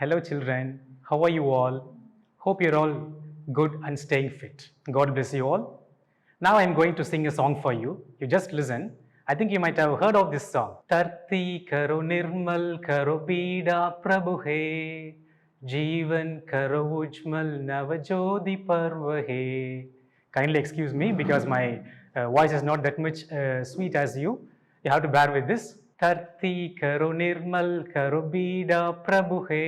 Hello, children. How are you all? Hope you're all good and staying fit. God bless you all. Now I'm going to sing a song for you. You just listen. I think you might have heard of this song. Tarti karo nirmal karo pida prabhu hai, jeevan karo ujmal navajodi parva hai. Kindly excuse me because my voice is not that much sweet as you. You have to bear with this. धरती करो निर्मल करो बीड़ा प्रभु है,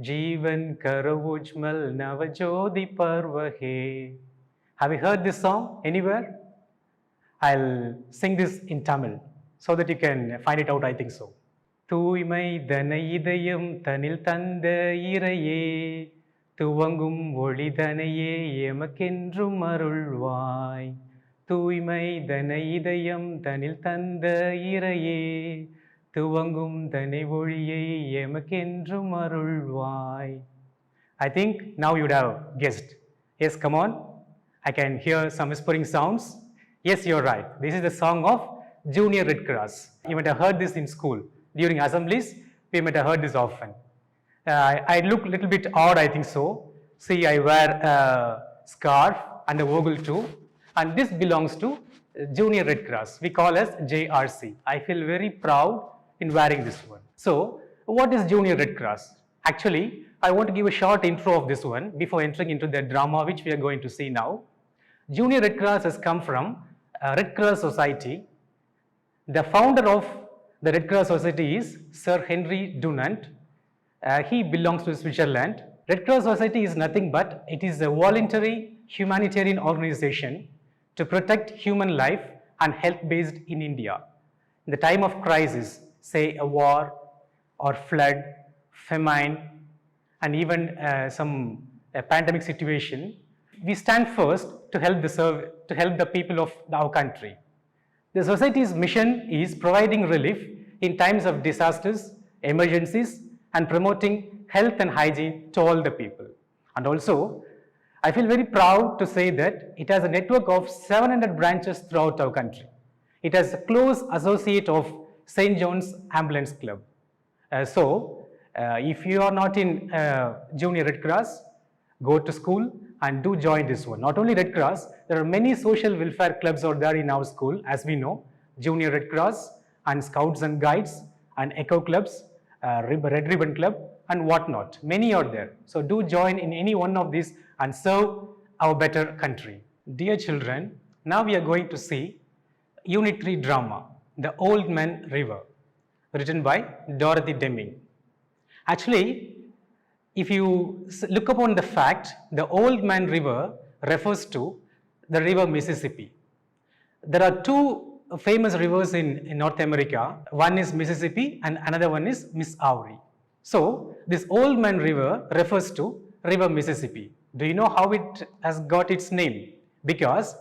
जीवन करो उज्जवल नवज्योति पर्व है. Have you heard this song anywhere? I'll sing this in Tamil so that you can find it out, I think so. தூய்மை தன இதயம் தனில் தந்த இறையே, துவங்கும் ஒளிதனையே எமக்கென்றும் அருள்வாய். தூய்மை தன இதயம் தனில் தந்த இறையே, துவங்கும் தனை ஒளியை எமக்கென்றும் அருள்வாய். I think now you'd have guessed. Yes, come on. I can hear some whispering sounds. Yes, you're right. This is the song of Junior Red Cross. You might have heard this in school. During assemblies, we might have heard this often. I look a little bit odd, I think so. See, I wear a scarf and a vogal too. And this belongs to Junior Red Cross. We call as JRC. I feel very proud in wearing this one. So, what is Junior Red Cross? Actually, I want to give a short intro of this one before entering into the drama which we are going to see now. Junior Red Cross has come from Red Cross Society. The founder of the Red Cross Society is Sir Henry Dunant. He belongs to Switzerland. Red Cross Society is nothing but it is a voluntary humanitarian organization to protect human life and health based in India. In the time of crisis, say a war or flood, famine, and even some pandemic situation, we stand first to help the people of our country. The society's mission is providing relief in times of disasters, emergencies, and promoting health and hygiene to all the people. And also, I feel very proud to say that it has a network of 700 branches throughout our country. It has a close associate of St. John's Ambulance Club. If you are not in Junior Red Cross, go to school and do join this one. Not only Red Cross, there are many social welfare clubs out there in our school, as we know, Junior Red Cross and Scouts and Guides and Echo Clubs, Red Ribbon Club and whatnot. Many are there. So do join in any one of these and serve our better country. Dear children, now we are going to see Unit 3 drama, The Old Man River, written by Dorothy Deming. Actually, if you look upon the fact, the Old Man River refers to the river Mississippi. There are two famous rivers in North America. One is Mississippi and another one is Missouri. So, this Old Man River refers to river Mississippi. Do you know how it has got its name? Because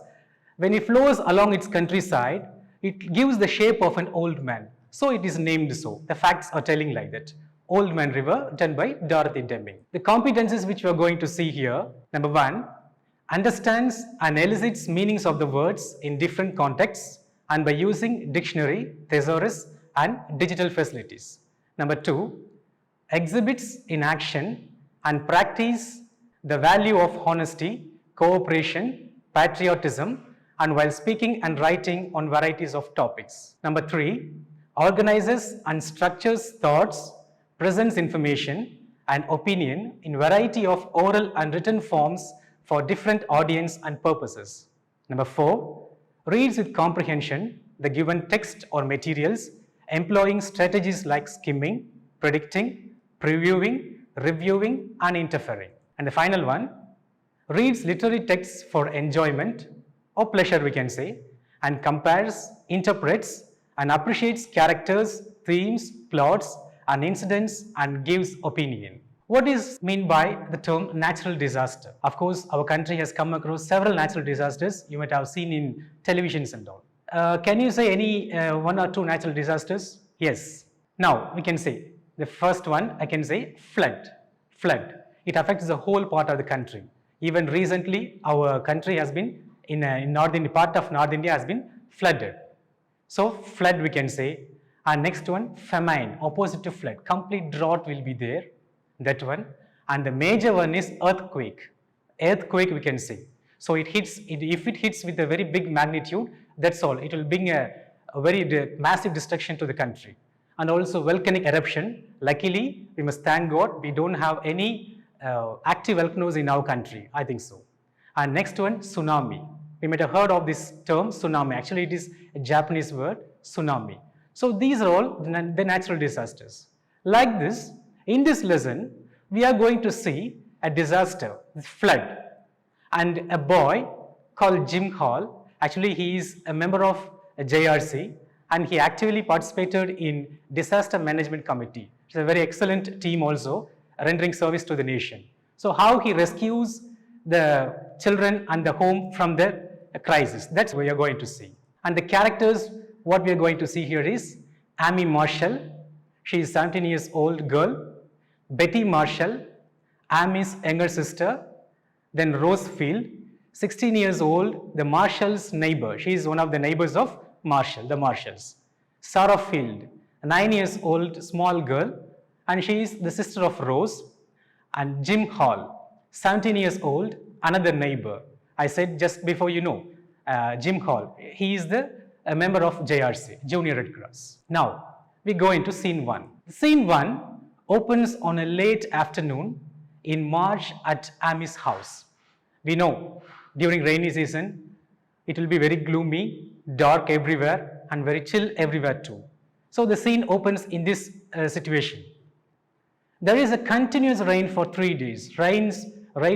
when it flows along its countryside, it gives the shape of an old man. So it is named so. The facts are telling like that. Old Man River, done by Dorothy Deming. The competencies which we are going to see here. Number 1, understands and elicits meanings of the words in different contexts and by using dictionary, thesaurus and digital facilities. Number 2, exhibits in action and practice the value of honesty, cooperation, patriotism, and while speaking and writing on varieties of topics. Number 3, organizes and structures thoughts, presents information and opinion in variety of oral and written forms for different audience and purposes. Number 4, reads with comprehension the given text or materials, employing strategies like skimming, predicting, previewing, reviewing, and interfering. And the final one, reads literary texts for enjoyment or pleasure, we can say, and compares, interprets, and appreciates characters, themes, plots, and incidents, and gives opinion. What is meant by the term natural disaster? Of course, our country has come across several natural disasters you might have seen in televisions and all. Can you say any one or two natural disasters? Yes. Now, we can say the first one, I can say flood. Flood. It affects the whole part of the country. Even recently, our country has been in part of North India has been flooded. So flood we can say. And next one, famine, opposite to flood. Complete drought will be there. that one. And the major one is earthquake. Earthquake we can say. So it hits, if it hits with a very big magnitude, that's all. It will bring a very massive destruction to the country. And also volcanic eruption. Luckily, we must thank God, we don't have any active volcanoes in our country. I think so. And next one, tsunami. We might have heard of this term, tsunami. Actually, it is a Japanese word, tsunami. So these are all the natural disasters. Like this, in this lesson, we are going to see a disaster, flood. And a boy called Jim Hall, actually he is a member of JRC, and he actively participated in Disaster Management Committee. It's a very excellent team also, rendering service to the nation. So how he rescues the children and the home from the crisis, that's what we are going to see. And the characters, what we are going to see here is Amy Marshall, she is 17 years old girl, Betty Marshall, Amy's younger sister, then Rose Field, 16 years old, the Marshall's neighbor. She is one of the neighbors of Marshall, the Marshalls. Sarah Field, a 9 years old small girl, and she is the sister of Rose. And Jim Hall, 17 years old, another neighbor. I said just before, Jim Hall, he is a member of JRC, Junior Red Cross. Now, we go into scene 1. Scene 1 opens on a late afternoon in March at Amy's house. We know during rainy season, it will be very gloomy, dark everywhere, and very chill everywhere too. So the scene opens in this situation. There is a continuous rain for 3 days. Rain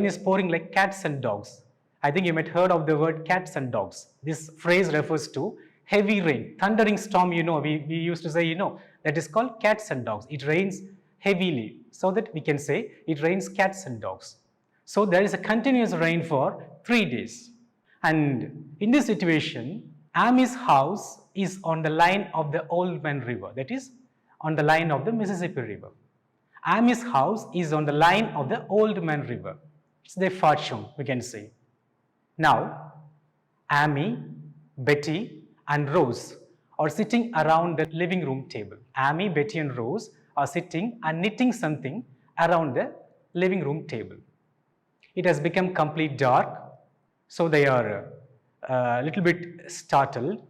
is pouring like cats and dogs. I think you might have heard of the word cats and dogs. This phrase refers to heavy rain, thundering storm, we used to say, that is called cats and dogs. It rains heavily, so that we can say it rains cats and dogs. So there is a continuous rain for 3 days. And in this situation, Amy's house is on the line of the Old Man River, that is on the line of the Mississippi River. Amy's house is on the line of the Old Man River. It's their fortune, we can say. Now, Amy, Betty, and Rose are sitting around the living room table. Amy, Betty, and Rose are sitting and knitting something around the living room table. It has become complete dark, so they are a little bit startled.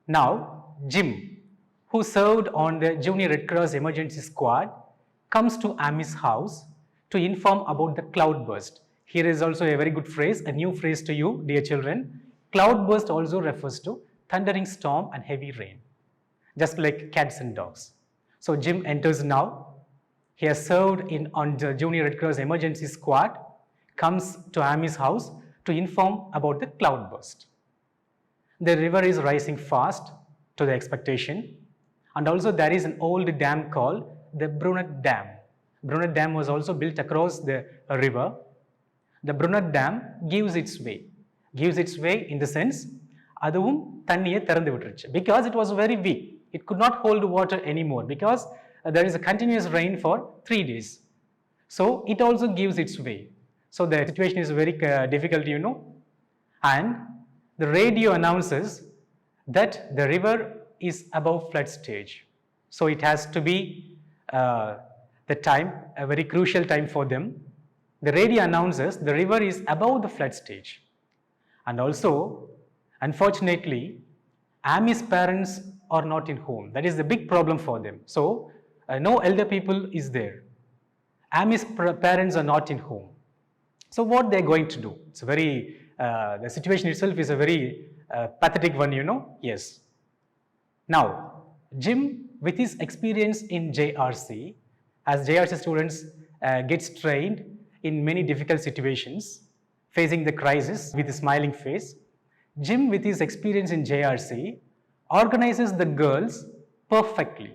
Now, Jim, who served on the Junior Red Cross Emergency Squad, comes to Amy's house to inform about the cloudburst. Here is also a very good phrase, a new phrase to you, dear children. Cloudburst also refers to thundering storm and heavy rain, just like cats and dogs. So Jim enters now. He has served on the Junior Red Cross Emergency Squad, comes to Amy's house to inform about the cloudburst. The river is rising fast to the expectation, and also there is an old dam called the Brunette Dam. Brunette Dam was also built across the river. The Brunette Dam gives its way in the sense, அதுவும் தண்ணியை திறந்து விட்டுருச்சு, because it was very weak. It could not hold water anymore because there is a continuous rain for 3 days. So it also gives its way. So the situation is very difficult, and the radio announces that the river is above flood stage. So it has to be the time, a very crucial time for them. The radio announces the river is above the flood stage. And also, unfortunately, Amy's parents are not in home. That is the big problem for them. So, no elder people is there. Amy's parents are not in home. So, what they are going to do? It's a very, the situation itself is a very pathetic one, Yes. Now, Jim, with his experience in JRC, as JRC students gets trained in many difficult situations, facing the crisis with a smiling face, Jim, with his experience in JRC, organizes the girls perfectly.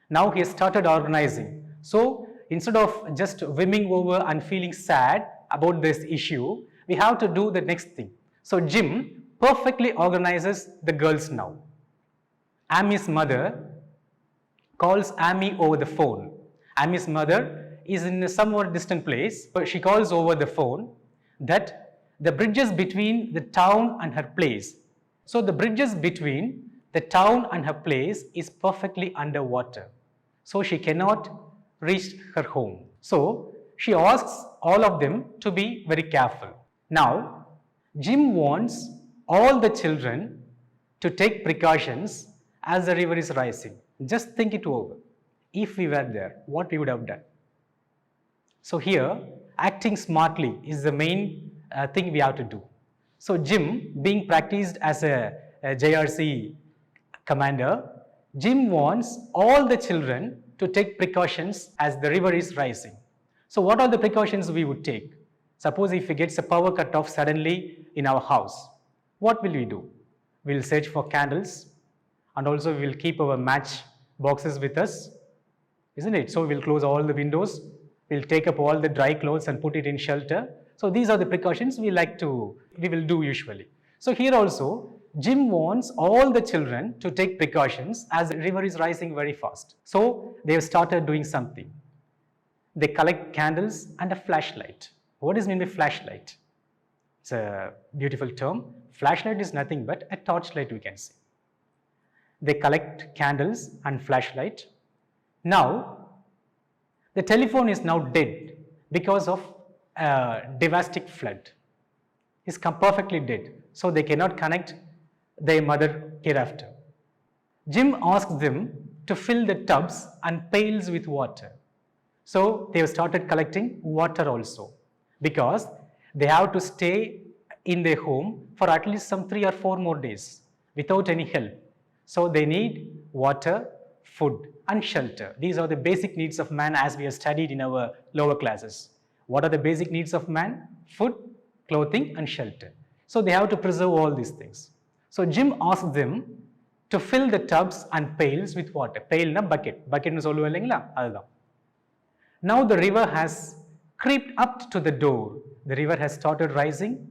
Now he has started organizing. So instead of just whimming over and feeling sad about this issue, we have to do the next thing. So Jim perfectly organizes the girls now. Amy's mother calls Amy over the phone. Amy's mother is in a somewhat distant place, but she calls over the phone that the bridges between the town and her place. So the bridges between the town and her place is perfectly underwater. So she cannot reach her home. So she asks all of them to be very careful. Now, Jim wants all the children to take precautions as the river is rising. Just think it over. If we were there, what we would have done? So here, acting smartly is the main thing we have to do. So Jim, being practiced as a JRC commander, Jim wants all the children to take precautions as the river is rising. So what are the precautions we would take? Suppose if we get a power cut off suddenly in our house, what will we do? We'll search for candles, and also we'll keep our match boxes with us, isn't it? So we'll close all the windows, we'll take up all the dry clothes and put it in shelter. So these are the precautions we will do usually. So here also, Jim wants all the children to take precautions as the river is rising very fast. So they have started doing something. They collect candles and a flashlight. What is meant by flashlight? It's a beautiful term. Flashlight is nothing but a torchlight, we can say. They collect candles and flashlight. Now, the telephone is now dead because of a devastating flood. It's perfectly dead. So they cannot connect their mother hereafter. Jim asks them to fill the tubs and pails with water. So they have started collecting water also, because they have to stay in their home for at least some 3 or 4 more days without any help. So they need water, food and shelter. These are the basic needs of man as we have studied in our lower classes. What are the basic needs of man? Food, clothing and shelter. So they have to preserve all these things. So Jim asks them to fill the tubs and pails with water. Pail na bucket. Bucket nu solluva illengala adha. Now the river has crept up to the door. The river has started rising.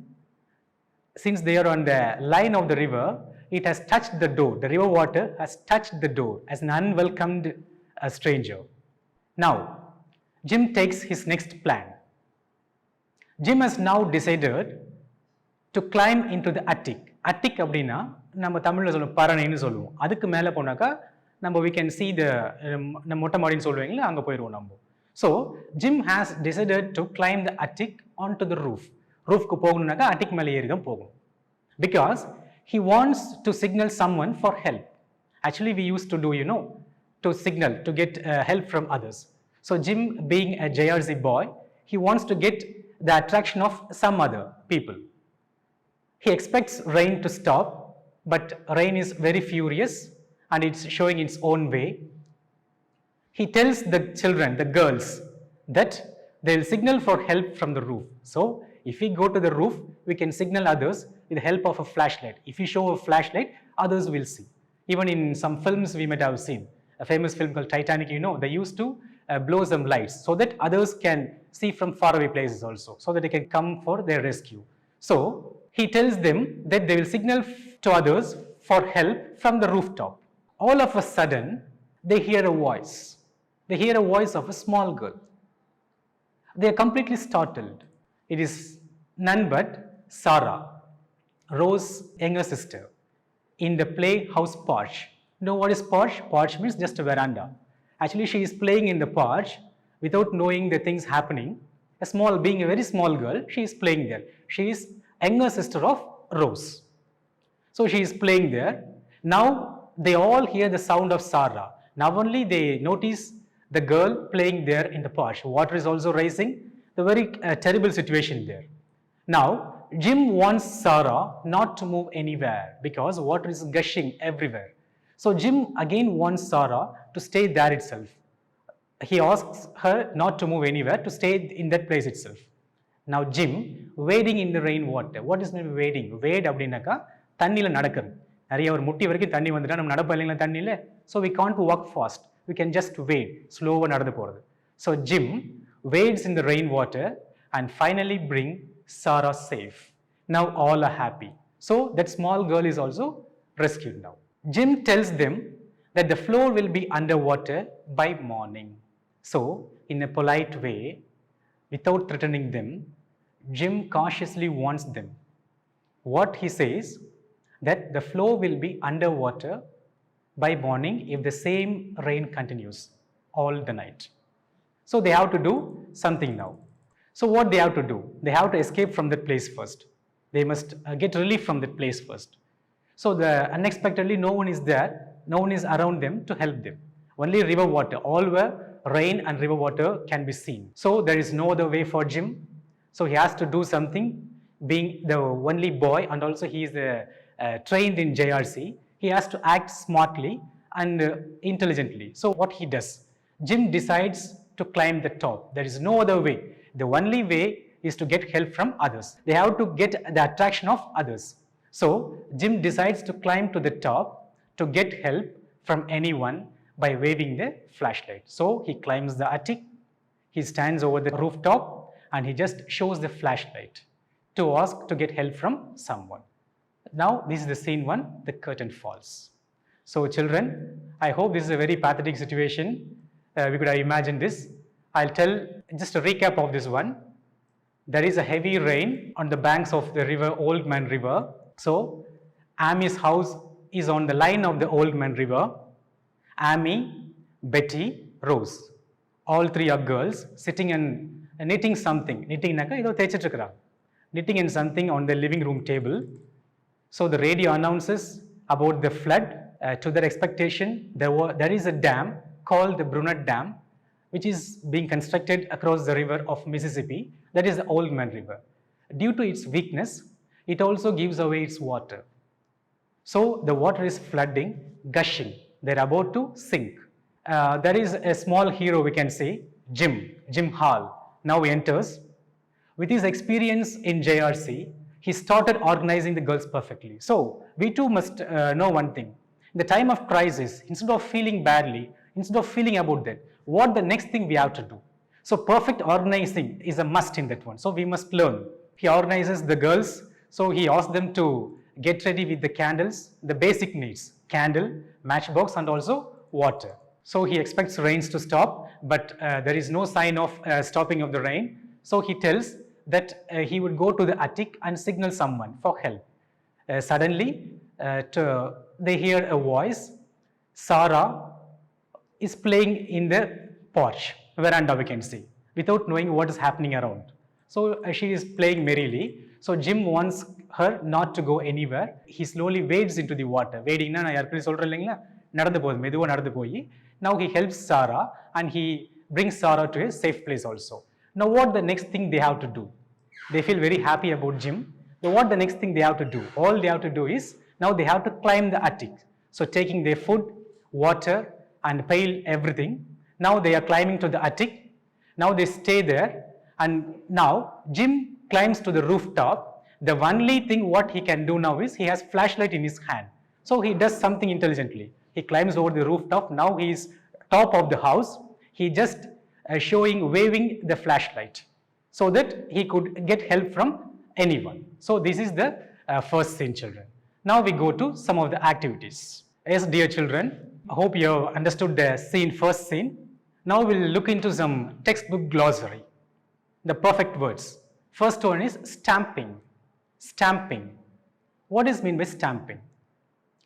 Since they are on the line of the river, it has touched the door. The river water has touched the door as an unwelcomed stranger. Now, Jim takes his next plan. Jim has now decided to climb into the attic. Attic அப்படின்னா நம்ம தமிழ்ல சொல்லுவோம் பரணைன்னு சொல்லுவோம். அதுக்கு மேலே போனாக்கா நம்ம we can see the நம்ம மொட்டை மாடின்னு சொல்லுவீங்களா, அங்கே போயிடுவோம் நம்ம. So Jim has decided to climb the attic onto the roof. Roofக்கு போகணும்னாக்கா attic மேலே ஏறி தான் போகணும். Because he wants to signal someone for help. Actually we used to do, to signal, to get help from others. So Jim, being a JRC boy, he wants to get the attraction of some other people. He expects rain to stop, but rain is very furious and it's showing its own way. He tells the children, the girls, that they will signal for help from the roof. So if we go to the roof, we can signal others with the help of a flashlight. If we show a flashlight, others will see. Even in some films we might have seen, a famous film called Titanic, they used to blow some lights so that others can see from faraway places also, so that they can come for their rescue. So he tells them that they will signal to others for help from the rooftop. All of a sudden, they hear a voice. They hear a voice of a small girl. They are completely startled. It is none but Sarah, Rose's younger sister, in the playhouse porch. You know what is porch? Porch means just a veranda. Actually, she is playing in the porch without knowing the things happening. Being a very small girl, she is playing there. She is younger sister of Rose. So she is playing there. Now they all hear the sound of Sarah. Now only they notice the girl playing there in the porch. Water is also rising. The very terrible situation there. Now Jim wants Sarah not to move anywhere because water is gushing everywhere. So Jim again wants Sarah to stay there itself. He asks her not to move anywhere, to stay in that place itself. Now Jim wading in the rain water. What is meant by wading? Wade அப்படின்னாக்கா தண்ணியில நடக்கிறது. நிறைய ஒரு முட்டி வரைக்கும் தண்ணி வந்துட்டா நம்ம நடப்போம் இல்லைங்களா தண்ணியில. So we can't walk fast. We can just wade, slower நடந்து போறது. So Jim wades in the rain water and finally bring Sarah safe. Now all are happy. So that small girl is also rescued now. Jim tells them that the floor will be underwater by morning. So in a polite way, without threatening them, Jim cautiously warns them. What he says, that the floor will be underwater by morning if the same rain continues all the night. So they have to do something now. So what they have to do? They have to escape from that place first. They must get relief from that place first. So unexpectedly no one is there, no one is around them to help them. Only river water, all where rain and river water can be seen. So there is no other way for Jim. So he has to do something, being the only boy and also he is trained in JRC. He has to act smartly and intelligently. So what he does? Jim decides to climb the top. There is no other way. The only way is to get help from others. They have to get the attraction of others. So Jim decides to climb to the top to get help from anyone by waving the flashlight. So he climbs the attic, he stands over the rooftop and he just shows the flashlight to ask to get help from someone. Now this is the scene one, the curtain falls. So children, I hope this is a very pathetic situation. We could have imagined this. I'll tell just a recap of this one. There is a heavy rain on the banks of the river, Old Man River. So Amy's house is on the line of the Old Man River. Amy, Betty, Rose. All three are girls sitting and knitting something. Knitting in something on the living room table. So the radio announces about the flood. To their expectation, there is a dam called the Brunette Dam, which is being constructed across the river of Mississippi. That is the Old Man River. Due to its weakness, it also gives away its water. So the water is flooding, gushing. They're about to sink. There is a small hero, we can say, Jim Hall. Now he enters. With his experience in JRC, he started organizing the girls perfectly. So we too must know one thing. In the time of crisis, instead of feeling badly, instead of feeling about that, what the next thing we have to do? So perfect organizing is a must in that one. So we must learn. He organizes the girls. So he asks them to get ready with the candles, the basic needs, candle, matchbox and also water. So he expects rains to stop, but there is no sign of stopping of the rain. So he tells that he would go to the attic and signal someone for help. Suddenly, they hear a voice. Sarah is playing in the porch, veranda we can see, without knowing what is happening around. So she is playing merrily. So Jim wants her not to go anywhere. He slowly wades into the water. Wading na now he helps Sarah and he brings Sarah to a safe place also. Now what the next thing they have to do? They feel very happy about Jim. So what the next thing they have to do? All they have to do is, now they have to climb the attic. So taking their food, water and pail, everything. Now they are climbing to the attic. Now they stay there and now Jim climbs to the rooftop. The only thing what he can do now is he has flashlight in his hand. So he does something intelligently. He climbs over the rooftop. Now he is top of the house. He just waving the flashlight so that he could get help from anyone. So this is the first scene, children. Now we go to some of the activities. Yes, dear children, I hope you have understood the first scene. Now we'll look into some textbook glossary. The perfect words. First one is stamping. Stamping. What is meant by stamping?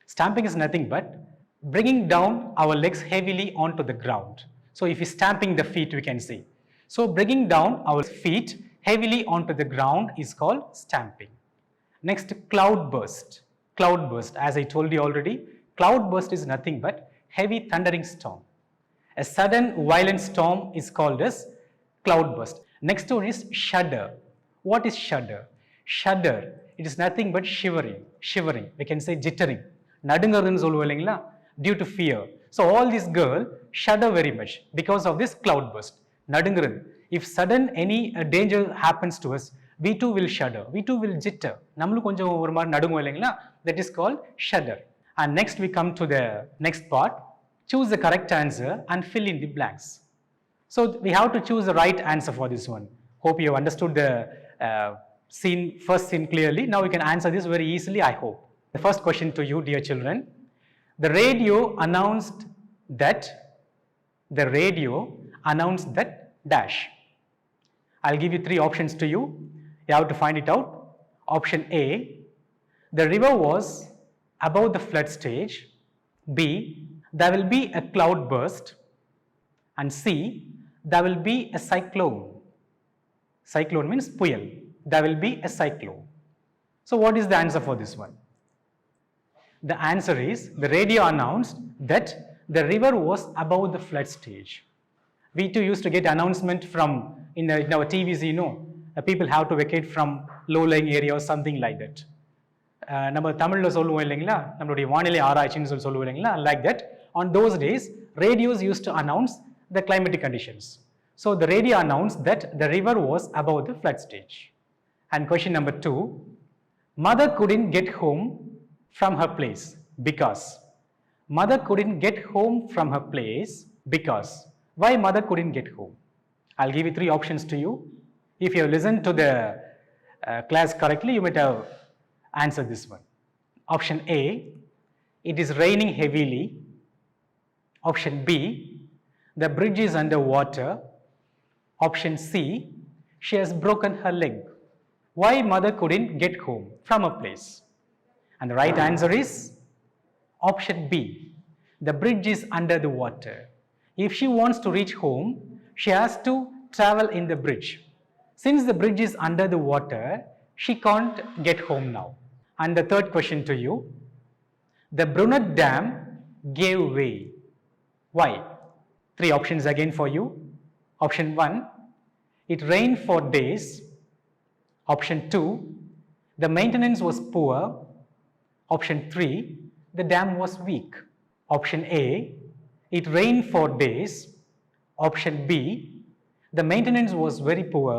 Stamping is nothing but bringing down our legs heavily onto the ground. So if you're stamping the feet, we can say. So bringing down our feet heavily onto the ground is called stamping. Next, cloudburst. Cloudburst, as I told you already, cloudburst is nothing but heavy thundering storm. A sudden violent storm is called as cloudburst. Next one is shudder. What is shudder? Shudder, it is nothing but shivering. Shivering, we can say jittering. Nadungarun solluvalengla, due to fear. So all these girls shudder very much because of this cloudburst. Nadungarun, if sudden any danger happens to us, we too will shudder, we too will jitter. Namlu konjam oru maar nadunguvalengla, that is called shudder. And next we come to the next part. Choose the correct answer and fill in the blanks. So we have to choose the right answer for this one. Hope you have understood the first scene clearly. Now you can answer this very easily, I hope. The first question to you, dear children. The radio announced that dash. I'll give you three options to you. You have to find it out. Option A, the river was above the flood stage. B, there will be a cloud burst. And C, there will be a cyclone. Cyclone means puyal. There will be a cyclone. So what is the answer for this one? The answer is the radio announced that the river was above the flood stage. We too used to get announcement from in our TVs, people have to vacate from low-lying area or something like that. நம்ம தமிழில் சொல்லுவோம் இல்லைங்களா, நம்மளுடைய வானிலை ஆராய்ச்சின்னு சொல்லுவோம் இல்லைங்களா, like that. On those days, radios used to announce the climatic conditions. So the radio announced that the river was above the flood stage. And question number 2, mother couldn't get home from her place because. Mother couldn't get home from her place because. Why mother couldn't get home? I'll give you 3 options to you. If you have listened to the class correctly, you might have answered this one. Option A, it is raining heavily. Option B, the bridge is under water. Option C, she has broken her leg. Why mother couldn't get home from her place? And the right answer is option B, the bridge is under the water. If she wants to reach home, she has to travel in the bridge. Since the bridge is under the water, she can't get home now. And the third question to you, the Brunette Dam gave way. Why? 3 options again for you. Option 1, it rained for days. Option 2, the maintenance was poor. Option 3, the dam was weak. Option A, it rained for days. Option B, the maintenance was very poor.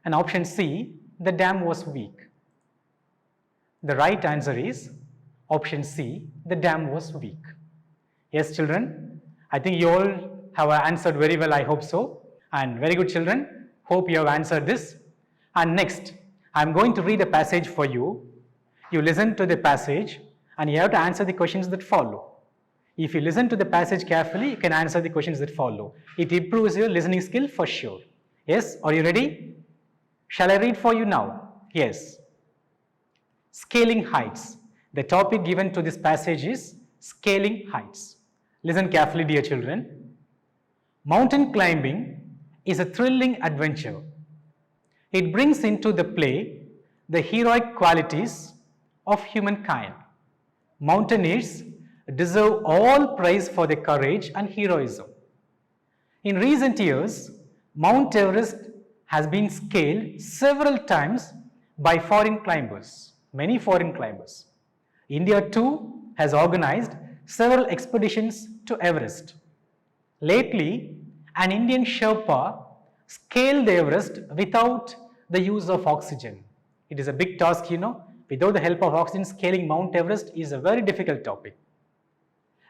And option C, the dam was weak. The right answer is option C, the dam was weak. Yes, children, I think you all have answered very well, I hope so. And very good, children, hope you have answered this. And next, I am going to read a passage for you. You listen to the passage and you have to answer the questions that follow. If you listen to the passage carefully, you can answer the questions that follow. It improves your listening skill for sure. Yes, are you ready? Shall I read for you now? Yes. Scaling heights. The topic given to this passage is scaling heights. Listen carefully, dear children. Mountain climbing is a thrilling adventure. It brings into the play the heroic qualities of humankind. Mountaineers deserve all praise for their courage and heroism. In recent years, Mount Everest has been scaled several times by foreign climbers, many foreign climbers. India too has organized several expeditions to Everest. Lately, an Indian Sherpa scaled the Everest without the use of oxygen. It is a big task, Without the help of oxygen, scaling Mount Everest is a very difficult topic.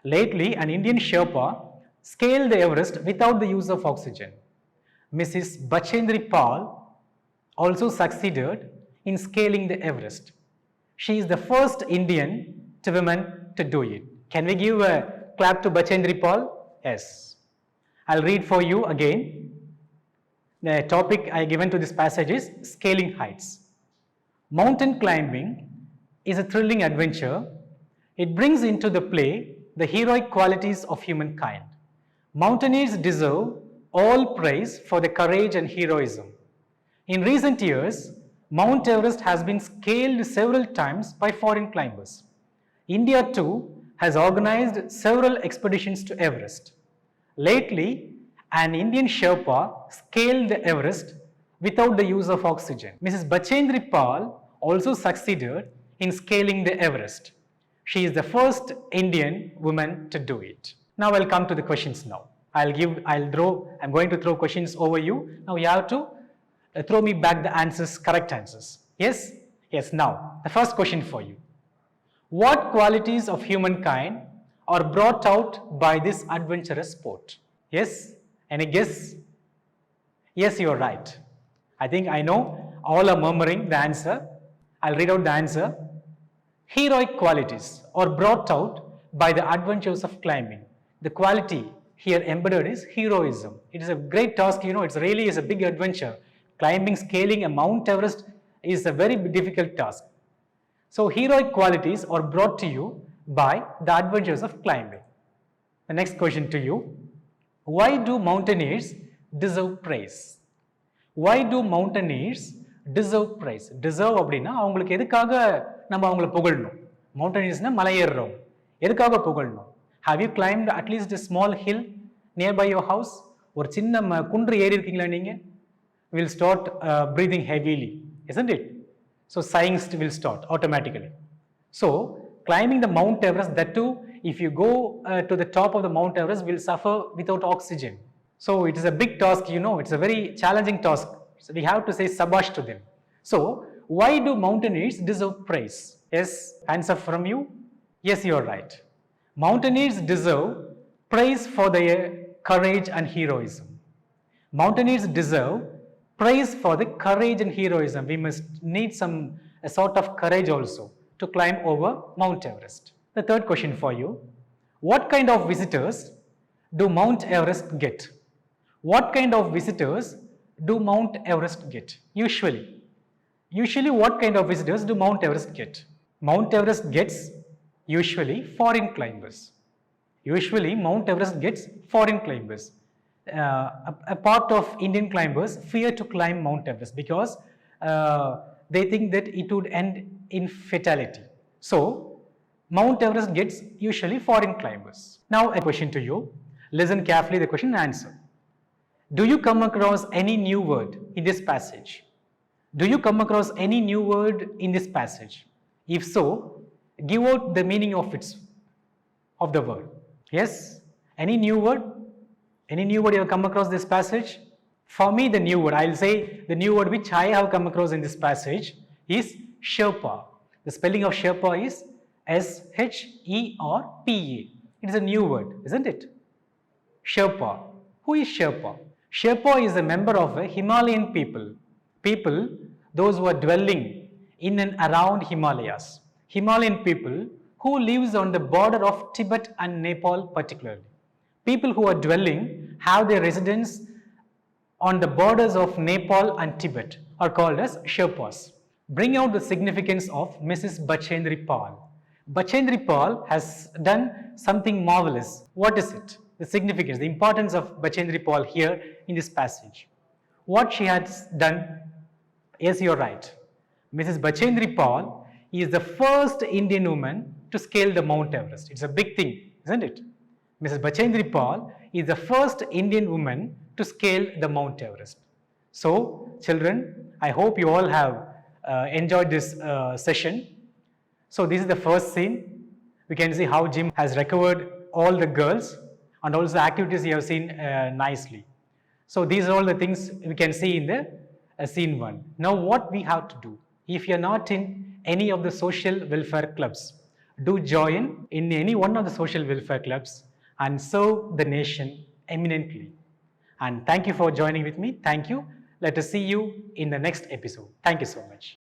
Lately, an Indian Sherpa scaled the Everest without the use of oxygen. Mrs. Bachendri Pal also succeeded in scaling the Everest. She is the first Indian woman to do it. Can we give a clap to Bachendri Pal? Yes. I'll read for you again. The topic I given to this passage is scaling heights. Mountain climbing is a thrilling adventure. It brings into the play the heroic qualities of humankind. Mountaineers deserve all praise for their courage and heroism. In recent years, Mount Everest has been scaled several times by foreign climbers. India too has organized several expeditions to Everest. Lately, an Indian Sherpa scaled the Everest without the use of oxygen. Mrs. Bachendri Pal also succeeded in scaling the Everest. She is the first Indian woman to do it. Now I'll come to the questions now. I'm going to throw questions over you. Now you have to throw me back the answers, correct answers. Yes? Yes, now, the first question for you. What qualities of humankind are brought out by this adventurous sport? Yes? Any guess? Yes, you are right. I think I know all are murmuring the answer. I'll read out the answer. Heroic qualities are brought out by the adventures of climbing. The quality here embedded is heroism. It is a great task, it really is a big adventure. Climbing, scaling a Mount Everest is a very difficult task. So heroic qualities are brought to you by the adventures of climbing. The next question to you. Why do mountaineers deserve praise? Why do mountaineers deserve praise? Deserve அப்படின்னா அவங்களுக்கு எதுக்காக நம்ம அவங்கள புகழணும்? Mountaineersனா மலை ஏறுறவங்க. எதுக்காக புகழணும்? Have you climbed at least a small hill nearby your house? ஒரு சின்ன குன்று ஏறி இருக்கீங்களா நீங்க? Will start breathing heavily, isn't it? So sighing will start automatically. So climbing the Mount Everest, that too, if you go to the top of the Mount Everest, will suffer without oxygen. So it is a big task, you know, it's a very challenging task. So we have to say sabash to them. So why do mountaineers deserve praise? Yes, answer from you? Yes, you are right. Mountaineers deserve praise for their courage and heroism. Mountaineers deserve praise for the courage and heroism. We must need a sort of courage also to climb over Mount Everest. The third question for you, what kind of visitors do Mount Everest get? What kind of visitors do Mount Everest get? Usually what kind of visitors do Mount Everest get? Mount Everest gets usually foreign climbers. Usually Mount Everest gets foreign climbers. A part of Indian climbers fear to climb Mount Everest because they think that it would end in fatality. So Mount Everest gets usually foreign climbers. Now a question to you. Listen carefully the question and answer. Do you come across any new word in this passage? Do you come across any new word in this passage? If so, give out the meaning of the word. Yes? Any new word? Any new word you have come across this passage? For me, the new word, I'll say the new word which I have come across in this passage is Sherpa. The spelling of Sherpa is Sherpa. It is a new word, isn't it? Sherpa. Who is Sherpa? Sherpa is a member of a Himalayan people. People, those who are dwelling in and around Himalayas. Himalayan people who lives on the border of Tibet and Nepal particularly. People who are dwelling have their residence on the borders of Nepal and Tibet are called as Sherpas. Bring out the significance of Mrs. Bachendri Pal. Bachendri Pal has done something marvelous. What is it? The significance, the importance of Bachendri Pal here in this passage. What she has done, yes, you're right. Mrs. Bachendri Pal is the first Indian woman to scale the Mount Everest. It's a big thing, isn't it? Mrs. Bachendri Pal is the first Indian woman to scale the Mount Everest. So, children, I hope you all have enjoyed this session. So, this is the first scene. We can see how Jim has recovered all the girls and also the activities you have seen nicely. So, these are all the things we can see in the scene 1. Now, what we have to do? If you are not in any of the social welfare clubs, do join in any one of the social welfare clubs and serve the nation eminently. And thank you for joining with me. Thank you. Let us see you in the next episode. Thank you so much.